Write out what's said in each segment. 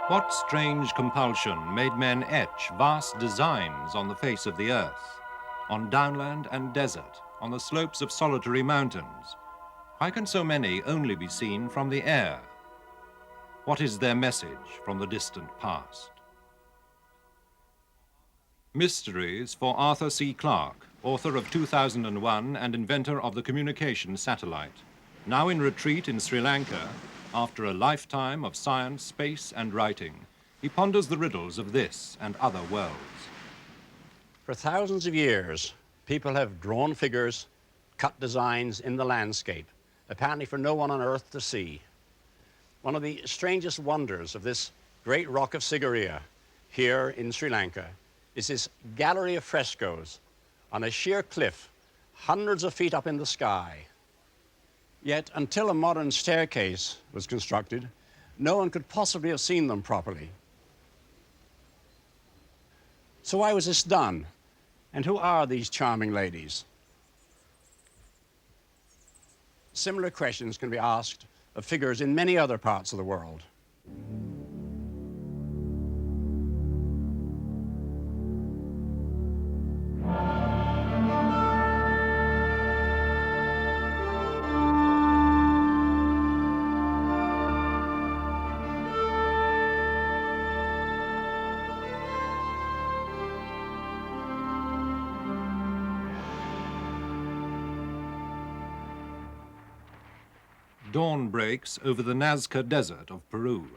What strange compulsion made men etch vast designs on the face of the earth, on downland and desert, on the slopes of solitary mountains? Why can so many only be seen from the air? What is their message from the distant past? Mysteries for Arthur C. Clarke, author of 2001 and inventor of the communication satellite. Now in retreat in Sri Lanka, after a lifetime of science, space, and writing, he ponders the riddles of this and other worlds. For thousands of years, people have drawn figures, cut designs in the landscape, apparently for no one on Earth to see. One of the strangest wonders of this great rock of Sigiriya here in Sri Lanka is this gallery of frescoes on a sheer cliff, hundreds of feet up in the sky. Yet, until a modern staircase was constructed, no one could possibly have seen them properly. So why was this done? And who are these charming ladies? Similar questions can be asked of figures in many other parts of the world. Dawn breaks over the Nazca Desert of Peru,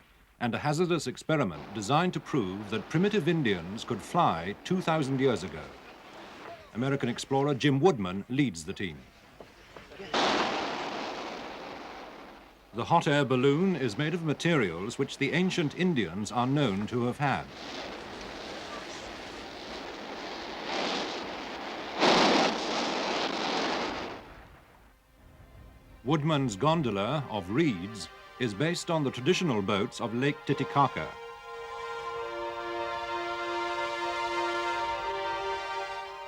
and a hazardous experiment designed to prove that primitive Indians could fly 2,000 years ago. American explorer Jim Woodman leads the team. The hot air balloon is made of materials which the ancient Indians are known to have had. Woodman's gondola of reeds is based on the traditional boats of Lake Titicaca.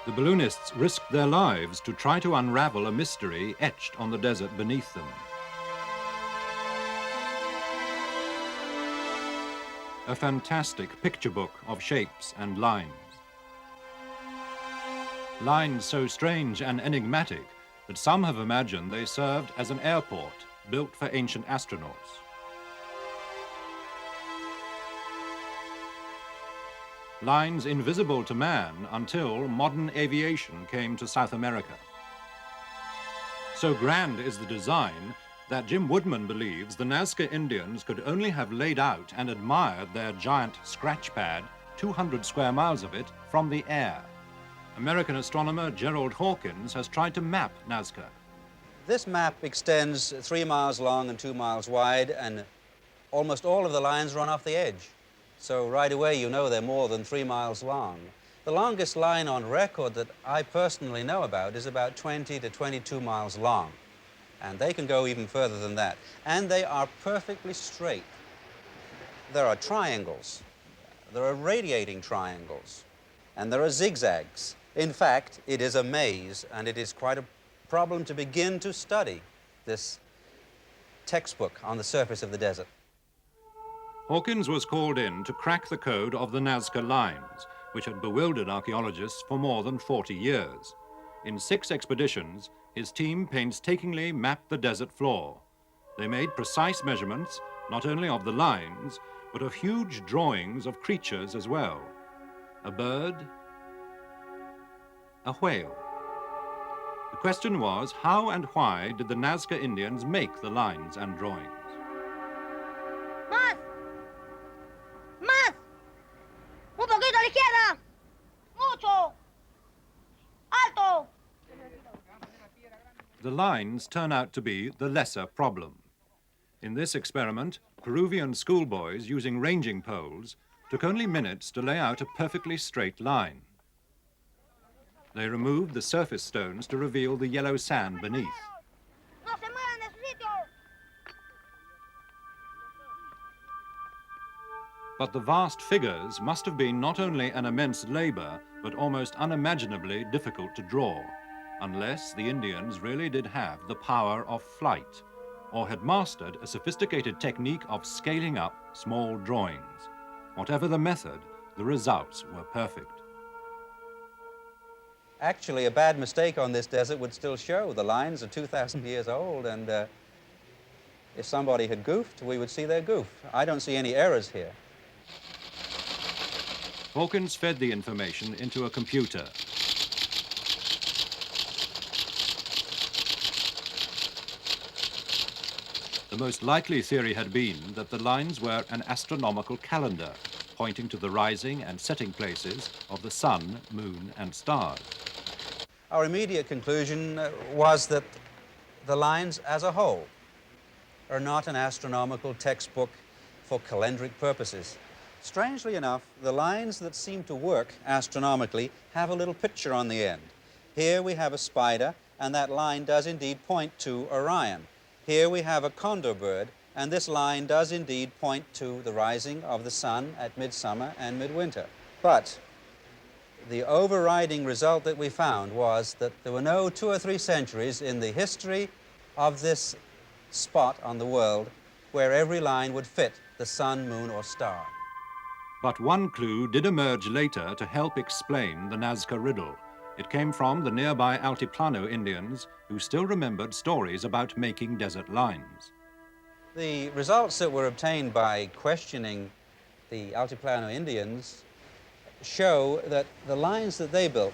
The balloonists risked their lives to try to unravel a mystery etched on the desert beneath them. A fantastic picture book of shapes and lines. Lines so strange and enigmatic that some have imagined they served as an airport built for ancient astronauts. Lines invisible to man until modern aviation came to South America. So grand is the design that Jim Woodman believes the Nazca Indians could only have laid out and admired their giant scratch pad, 200 square miles of it, from the air. American astronomer Gerald Hawkins has tried to map Nazca. This map extends 3 miles long and 2 miles wide, and almost all of the lines run off the edge. So right away you know they're more than 3 miles long. The longest line on record that I personally know about is about 20 to 22 miles long. And they can go even further than that. And they are perfectly straight. There are triangles. There are radiating triangles. And there are zigzags. In fact, it is a maze, and it is quite a problem to begin to study this textbook on the surface of the desert. Hawkins was called in to crack the code of the Nazca lines, which had bewildered archaeologists for more than 40 years. In 6 expeditions, his team painstakingly mapped the desert floor. They made precise measurements, not only of the lines, but of huge drawings of creatures as well. A bird, a whale. The question was, how and why did the Nazca Indians make the lines and drawings? Más! Más! Un poquito a la izquierda! Mucho! Alto! The lines turn out to be the lesser problem. In this experiment, Peruvian schoolboys using ranging poles took only minutes to lay out a perfectly straight line. They removed the surface stones to reveal the yellow sand beneath. No se muevan de su sitio! But the vast figures must have been not only an immense labor, but almost unimaginably difficult to draw, unless the Indians really did have the power of flight, or had mastered a sophisticated technique of scaling up small drawings. Whatever the method, the results were perfect. Actually, a bad mistake on this desert would still show. The lines are 2,000 years old, and if somebody had goofed, we would see their goof. I don't see any errors here. Hawkins fed the information into a computer. The most likely theory had been that the lines were an astronomical calendar, pointing to the rising and setting places of the sun, moon, and stars. Our immediate conclusion was that the lines as a whole are not an astronomical textbook for calendric purposes. Strangely enough, the lines that seem to work astronomically have a little picture on the end. Here we have a spider, and that line does indeed point to Orion. Here we have a condor bird, and this line does indeed point to the rising of the sun at midsummer and midwinter. But the overriding result that we found was that there were no 2 or 3 centuries in the history of this spot on the world where every line would fit the sun, moon, or star. But one clue did emerge later to help explain the Nazca riddle. It came from the nearby Altiplano Indians, who still remembered stories about making desert lines. The results that were obtained by questioning the Altiplano Indians show that the lines that they built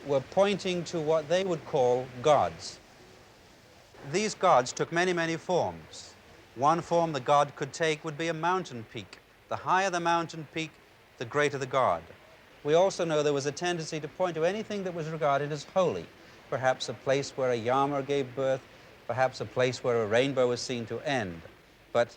were pointing to what they would call gods. These gods took many, many forms. One form the god could take would be a mountain peak. The higher the mountain peak, the greater the god. We also know there was a tendency to point to anything that was regarded as holy, perhaps a place where a Yama gave birth, perhaps a place where a rainbow was seen to end. But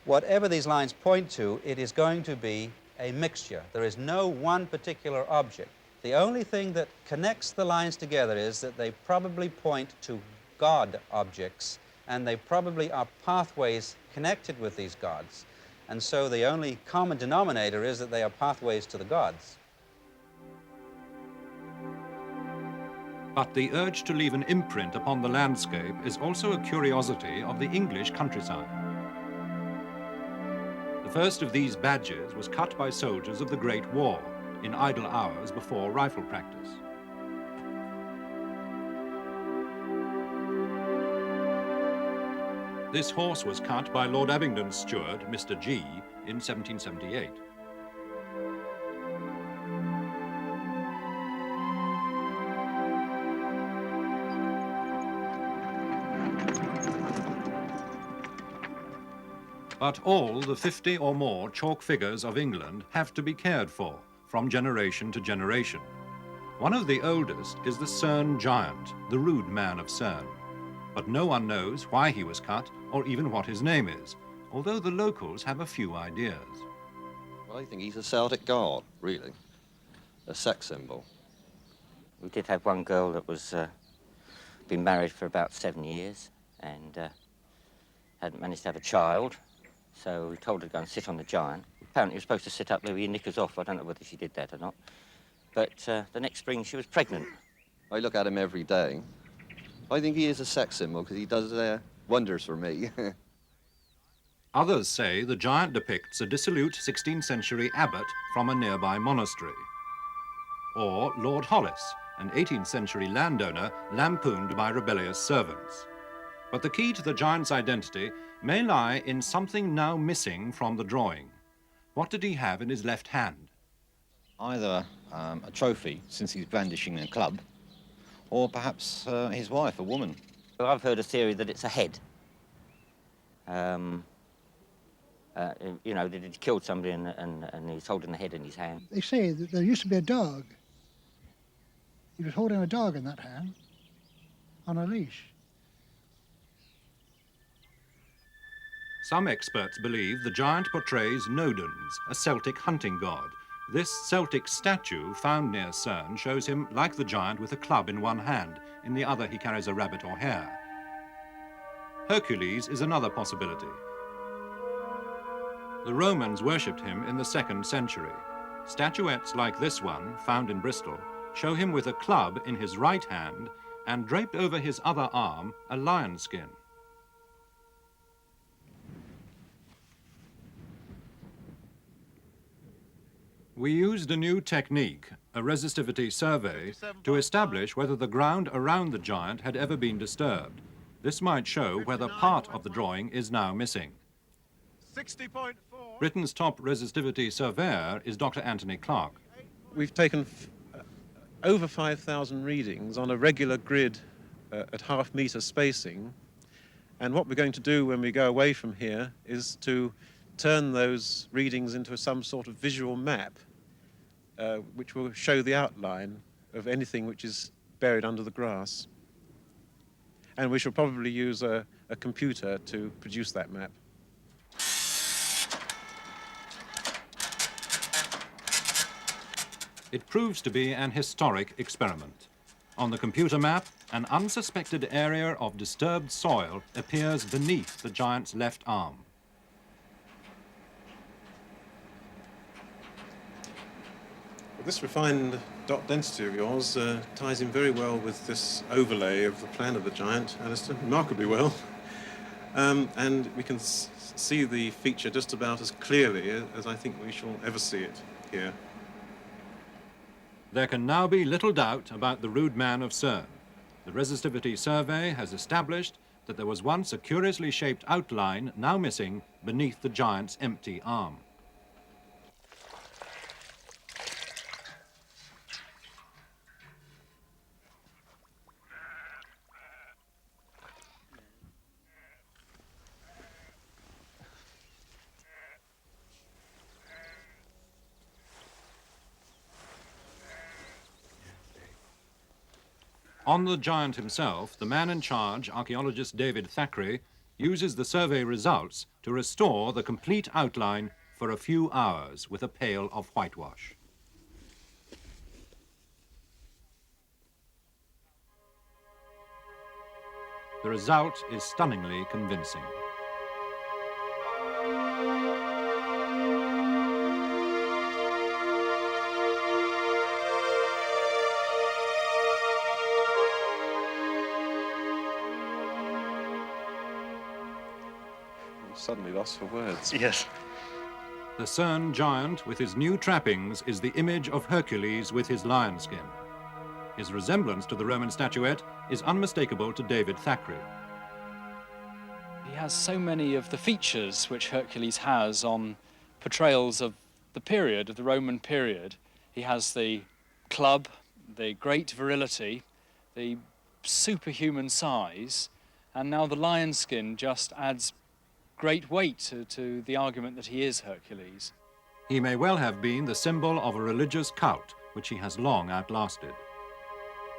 whatever these lines point to, it is going to be a mixture. There is no one particular object. The only thing that connects the lines together is that they probably point to God objects, and they probably are pathways connected with these gods. And so the only common denominator is that they are pathways to the gods. But the urge to leave an imprint upon the landscape is also a curiosity of the English countryside. The first of these badges was cut by soldiers of the Great War in idle hours before rifle practice. This horse was cut by Lord Abingdon's steward, Mr. G, in 1778. But all the 50 or more chalk figures of England have to be cared for from generation to generation. One of the oldest is the Cerne giant, the rude man of Cerne. But no one knows why he was cut or even what his name is, although the locals have a few ideas. Well, I think he's a Celtic god, really. A sex symbol. We did have one girl that was been married for about 7 years and hadn't managed to have a child, so we told her to go and sit on the giant. Apparently you're supposed to sit up there with your knickers off. I don't know whether she did that or not. But the next spring she was pregnant. I look at him every day. I think he is a sex symbol because he does wonders for me. Others say the giant depicts a dissolute 16th century abbot from a nearby monastery. Or Lord Hollis, an 18th century landowner lampooned by rebellious servants. But the key to the giant's identity may lie in something now missing from the drawing. What did he have in his left hand? Either a trophy, since he's brandishing a club, or perhaps his wife, a woman. Well, I've heard a theory that it's a head. You know, that he'd killed somebody and he's holding the head in his hand. They say that there used to be a dog. He was holding a dog in that hand, on a leash. Some experts believe the giant portrays Nodens, a Celtic hunting god. This Celtic statue found near Cerne shows him like the giant with a club in one hand. In the other he carries a rabbit or hare. Hercules is another possibility. The Romans worshipped him in the 2nd century. Statuettes like this one, found in Bristol, show him with a club in his right hand and draped over his other arm a lion skin. We used a new technique, a resistivity survey, to establish whether the ground around the giant had ever been disturbed. This might show whether part of the drawing is now missing. 60.4. Britain's top resistivity surveyor is Dr. Anthony Clark. We've taken over 5,000 readings on a regular grid at half-metre spacing, and what we're going to do when we go away from here is to turn those readings into some sort of visual map which will show the outline of anything which is buried under the grass. And we shall probably use a computer to produce that map. It proves to be an historic experiment. On the computer map, an unsuspected area of disturbed soil appears beneath the giant's left arm. This refined dot density of yours ties in very well with this overlay of the plan of the giant, Alistair, remarkably well. And we can see the feature just about as clearly as I think we shall ever see it here. There can now be little doubt about the rude man of CERN. The resistivity survey has established that there was once a curiously shaped outline, now missing, beneath the giant's empty arm. On the giant himself, the man in charge, archaeologist David Thackeray, uses the survey results to restore the complete outline for a few hours with a pail of whitewash. The result is stunningly convincing. Suddenly lost for words. Yes. The CERN giant with his new trappings is the image of Hercules with his lion skin. His resemblance to the Roman statuette is unmistakable to David Thackeray. He has so many of the features which Hercules has on portrayals of the period, of the Roman period. He has the club, the great virility, the superhuman size, and now the lion skin just adds great weight to the argument that he is Hercules. He may well have been the symbol of a religious cult, which he has long outlasted.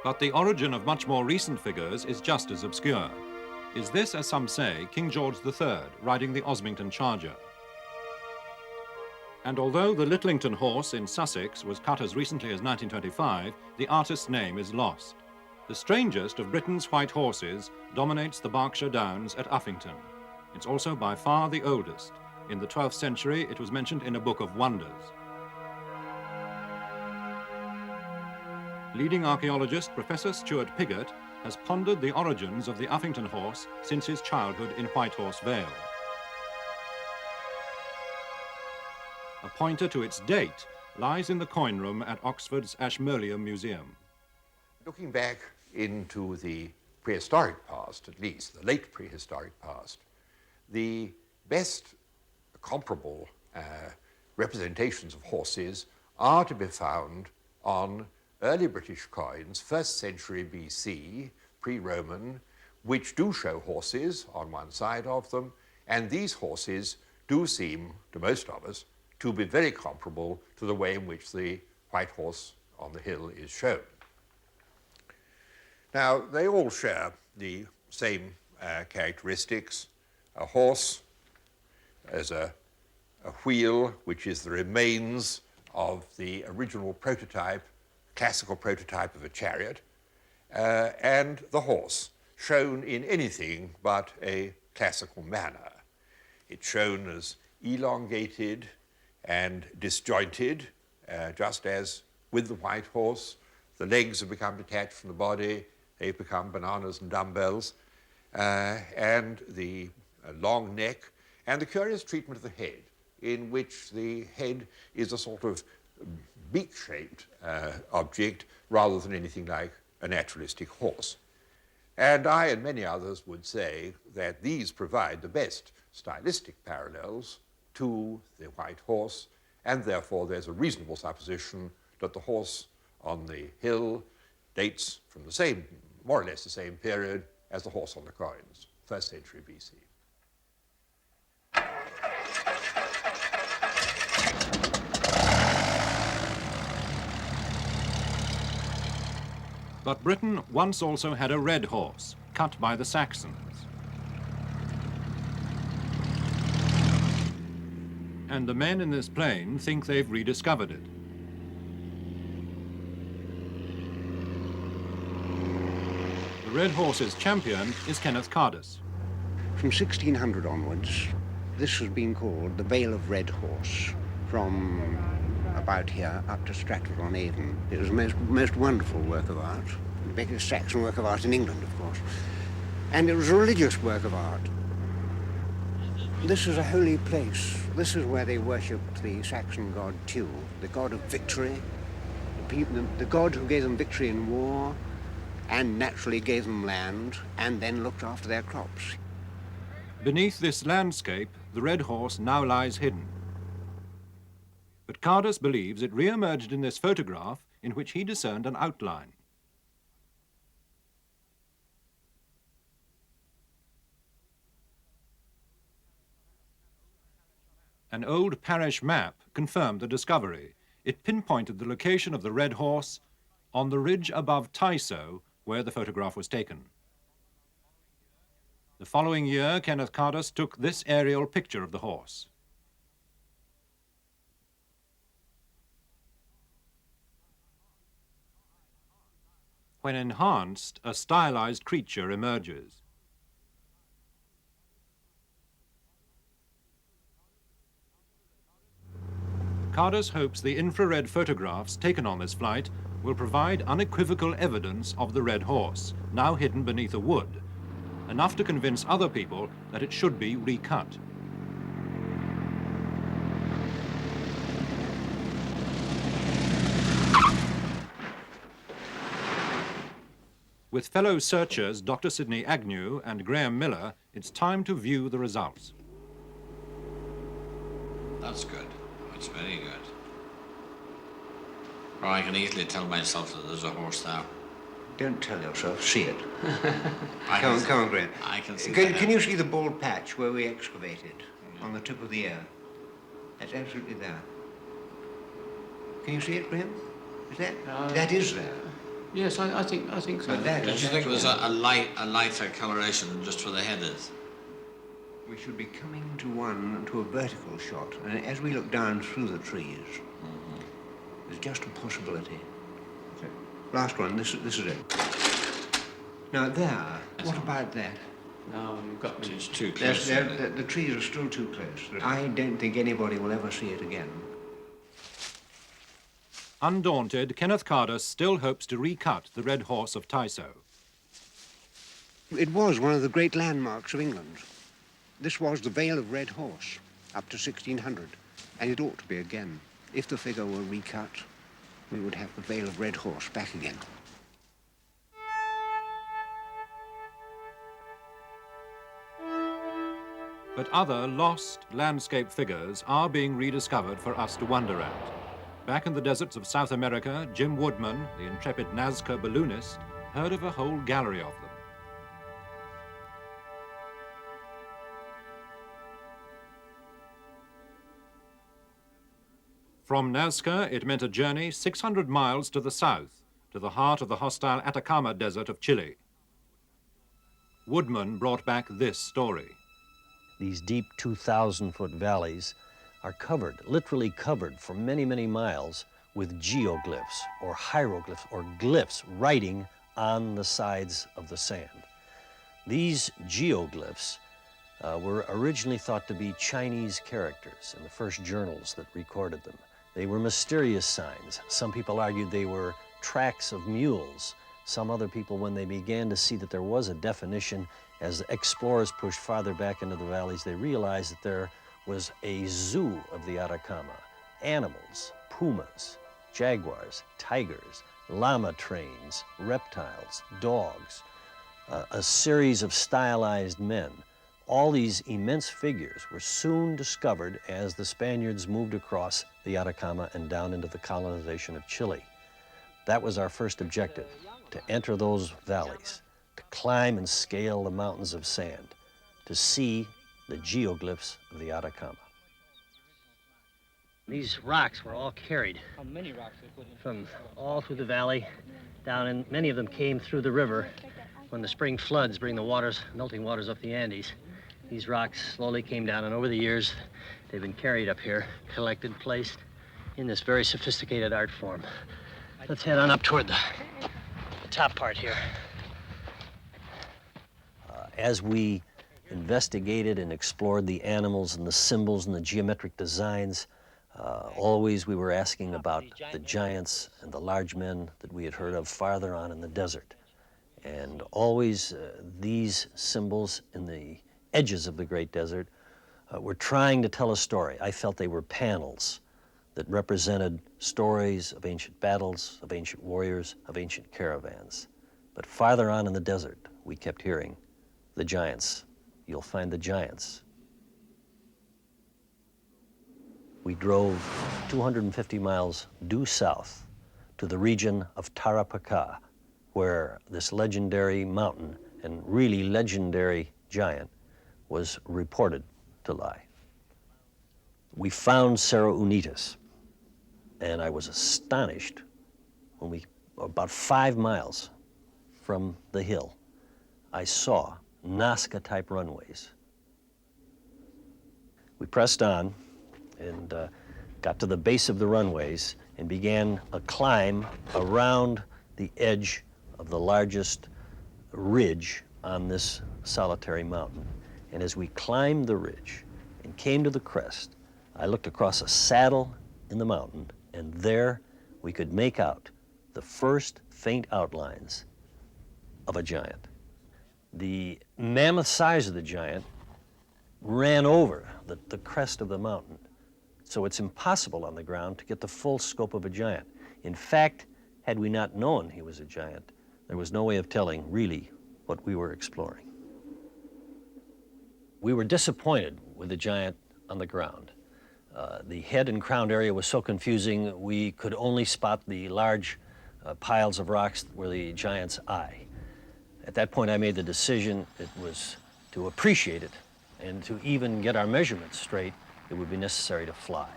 But the origin of much more recent figures is just as obscure. Is this, as some say, King George III riding the Osmington charger? And although the Littlington horse in Sussex was cut as recently as 1925, the artist's name is lost. The strangest of Britain's white horses dominates the Berkshire Downs at Uffington. It's also by far the oldest. In the 12th century, it was mentioned in a book of wonders. Leading archaeologist Professor Stuart Piggott has pondered the origins of the Uffington horse since his childhood in Whitehorse Vale. A pointer to its date lies in the coin room at Oxford's Ashmolean Museum. Looking back into the prehistoric past, at least, the late prehistoric past, the best comparable representations of horses are to be found on early British coins, 1st century BC, pre-Roman, which do show horses on one side of them, and these horses do seem, to most of us, to be very comparable to the way in which the white horse on the hill is shown. Now, they all share the same characteristics. A horse as a wheel, which is the remains of the original prototype, classical prototype of a chariot, and the horse, shown in anything but a classical manner. It's shown as elongated and disjointed, just as with the white horse, the legs have become detached from the body, they've become bananas and dumbbells, and the long neck, and the curious treatment of the head, in which the head is a sort of beak-shaped object rather than anything like a naturalistic horse. And I and many others would say that these provide the best stylistic parallels to the white horse, and therefore there's a reasonable supposition that the horse on the hill dates from the same, more or less the same period as the horse on the coins, 1st century BC. But Britain once also had a red horse, cut by the Saxons. And the men in this plain think they've rediscovered it. The red horse's champion is Kenneth Cardus. From 1600 onwards, this has been called the Vale of Red Horse, from about here up to Stratford-on-Avon. It was a most wonderful work of art, the biggest Saxon work of art in England, of course. And it was a religious work of art. This is a holy place. This is where they worshipped the Saxon god Tiw, the god of victory, the god who gave them victory in war, and naturally gave them land, and then looked after their crops. Beneath this landscape, the red horse now lies hidden. But Cardus believes it re-emerged in this photograph in which he discerned an outline. An old parish map confirmed the discovery. It pinpointed the location of the red horse on the ridge above Tysoe, where the photograph was taken. The following year, Kenneth Cardus took this aerial picture of the horse. When enhanced, a stylized creature emerges. Cardus hopes the infrared photographs taken on this flight will provide unequivocal evidence of the red horse, now hidden beneath a wood, enough to convince other people that it should be recut. With fellow searchers Dr. Sidney Agnew and Graham Miller, it's time to view the results. That's good. That's very good. Or I can easily tell myself that there's a horse there. Don't tell yourself, see it. Come on, Graham. I can see Can you see the bald patch where we excavated on the tip of the ear? That's absolutely there. Can you see it, Graham? Is that is there? Yes, I think so. Don't you think there's a lighter coloration just where the head is? We should be coming to a vertical shot, and as we look down through the trees, there's just a possibility. Okay. Last one, this is it. Now there, what about that? No, you've got me. It's too close. The trees are still too close. I don't think anybody will ever see it again. Undaunted, Kenneth Cardus still hopes to recut the red horse of Tysoe. It was one of the great landmarks of England. This was the Vale of Red Horse, up to 1600, and it ought to be again. If the figure were recut, we would have the Vale of Red Horse back again. But other lost landscape figures are being rediscovered for us to wonder at. Back in the deserts of South America, Jim Woodman, the intrepid Nazca balloonist, heard of a whole gallery of them. From Nazca, it meant a journey 600 miles to the south, to the heart of the hostile Atacama Desert of Chile. Woodman brought back this story. These deep 2,000-foot valleys are covered, literally covered for many, many miles with geoglyphs or hieroglyphs or glyphs writing on the sides of the sand. These geoglyphs were originally thought to be Chinese characters in the first journals that recorded them. They were mysterious signs. Some people argued they were tracks of mules. Some other people, when they began to see that there was a definition, as explorers pushed farther back into the valleys, they realized that there was a zoo of the Atacama, animals, pumas, jaguars, tigers, llama trains, reptiles, dogs, a series of stylized men. All these immense figures were soon discovered as the Spaniards moved across the Atacama and down into the colonization of Chile. That was our first objective, to enter those valleys, to climb and scale the mountains of sand, to see the geoglyphs of the Atacama. These rocks were all carried from all through the valley down, and many of them came through the river when the spring floods bring the waters, melting waters up the Andes. These rocks slowly came down, and over the years, they've been carried up here, collected, placed in this very sophisticated art form. Let's head on up toward the top part here. As we investigated and explored the animals and the symbols and the geometric designs, always we were asking about the giants and the large men that we had heard of farther on in the desert. And always these symbols in the edges of the great desert were trying to tell a story. I felt they were panels that represented stories of ancient battles, of ancient warriors, of ancient caravans. But farther on in the desert, we kept hearing, the giants. You'll find the giants. We drove 250 miles due south to the region of Tarapacá, where this legendary mountain and really legendary giant was reported to lie. We found Cerro Unitas, and I was astonished when we, about 5 miles from the hill, I saw Nazca-type runways. We pressed on and got to the base of the runways and began a climb around the edge of the largest ridge on this solitary mountain. And as we climbed the ridge and came to the crest, I looked across a saddle in the mountain, and there we could make out the first faint outlines of a giant. The mammoth size of the giant ran over the crest of the mountain, so it's impossible on the ground to get the full scope of a giant. In fact, had we not known he was a giant, there was no way of telling really what we were exploring. We were disappointed with the giant on the ground. The head and crown area was so confusing, we could only spot the large piles of rocks that were the giant's eye. At that point, I made the decision it was to appreciate it, and to even get our measurements straight, it would be necessary to fly.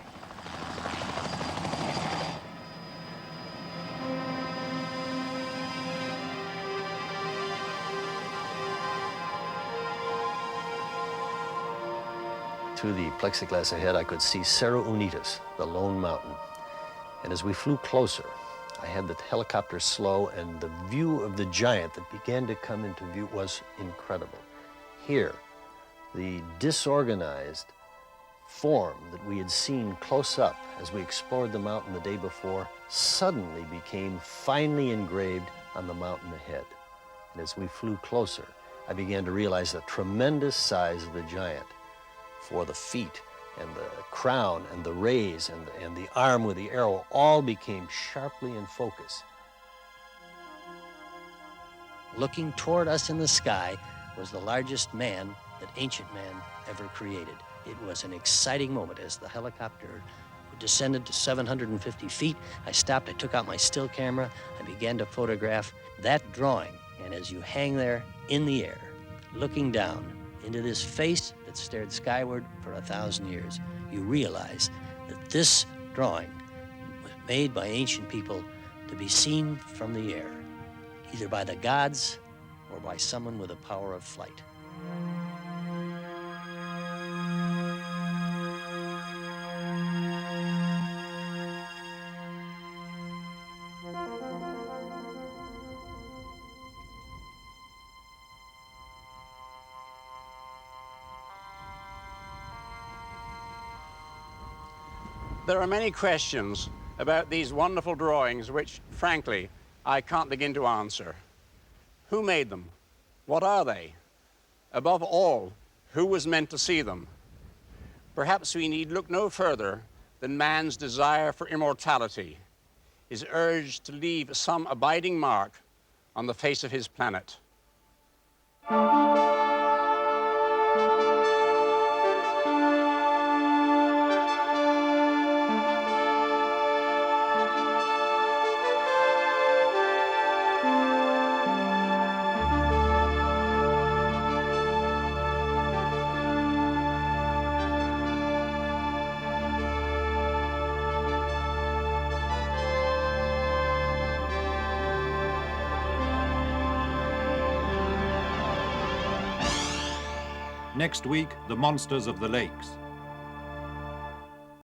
Through the plexiglass ahead, I could see Cerro Unitas, the lone mountain. And as we flew closer, I had the helicopter slow, and the view of the giant that began to come into view was incredible. Here, the disorganized form that we had seen close up as we explored the mountain the day before suddenly became finely engraved on the mountain ahead. And as we flew closer, I began to realize the tremendous size of the giant, for the feet and the crown and the rays and the arm with the arrow all became sharply in focus. Looking toward us in the sky was the largest man that ancient man ever created. It was an exciting moment as the helicopter descended to 750 feet. I stopped, I took out my still camera, I began to photograph that drawing. And as you hang there in the air, looking down into this face that stared skyward for 1,000 years, you realize that this drawing was made by ancient people to be seen from the air, either by the gods or by someone with the power of flight. There are many questions about these wonderful drawings which, frankly, I can't begin to answer. Who made them? What are they? Above all, who was meant to see them? Perhaps we need look no further than man's desire for immortality is urged to leave some abiding mark on the face of his planet. Next week, the monsters of the lakes.